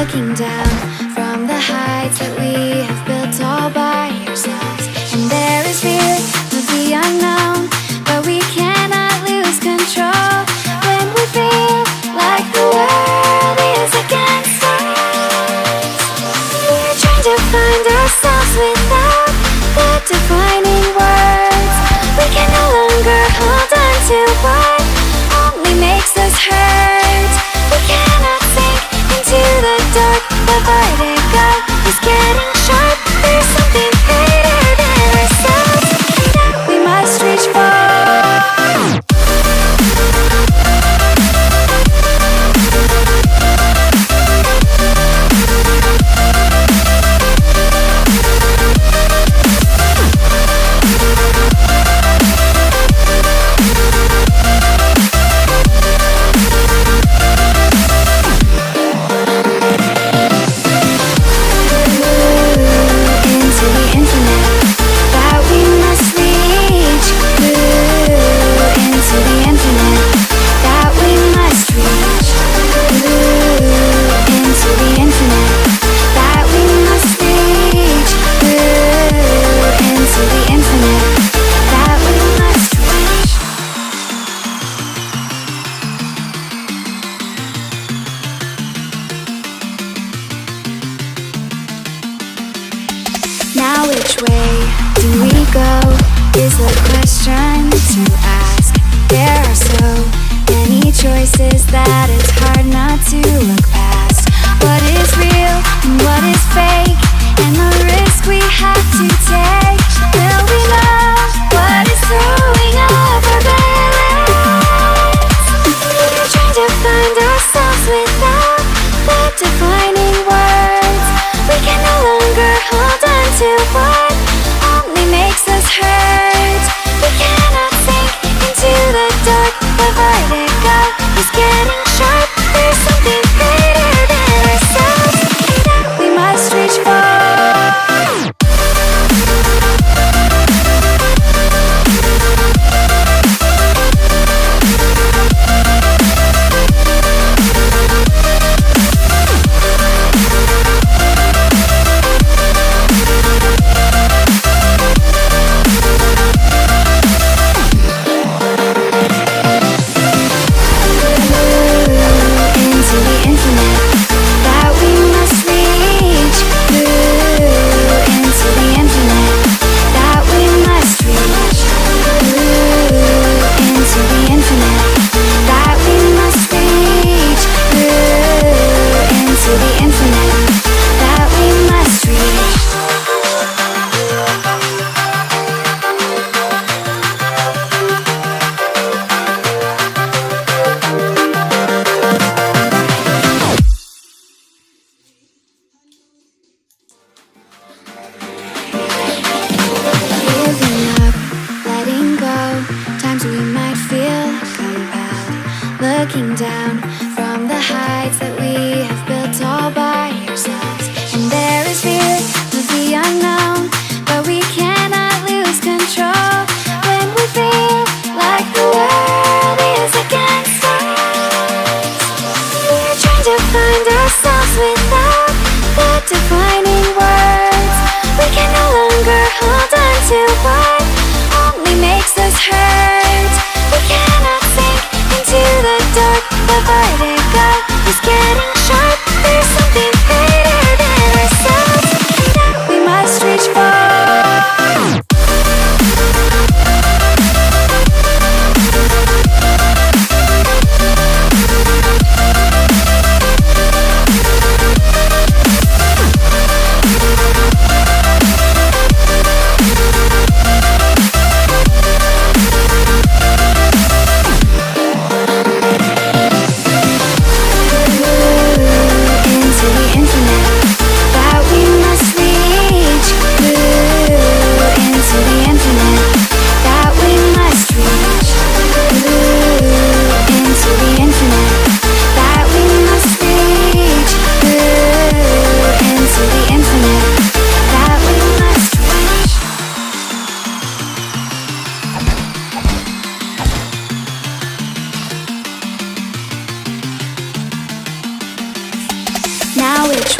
looking down from the heights that we have built all by ourselves. And there is fear of the unknown, but we cannot lose control when we feel like the world is against us. We're trying to find ourselves without the defining words. We can no longer hold on to what only makes us hurt. We cannot sink into the dark. The vertigo is getting sharp. There's something greater than ourselves, and that we must reach for.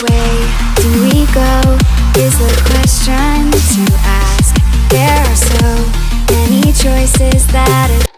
way do we go is the question to ask. There are so many choices that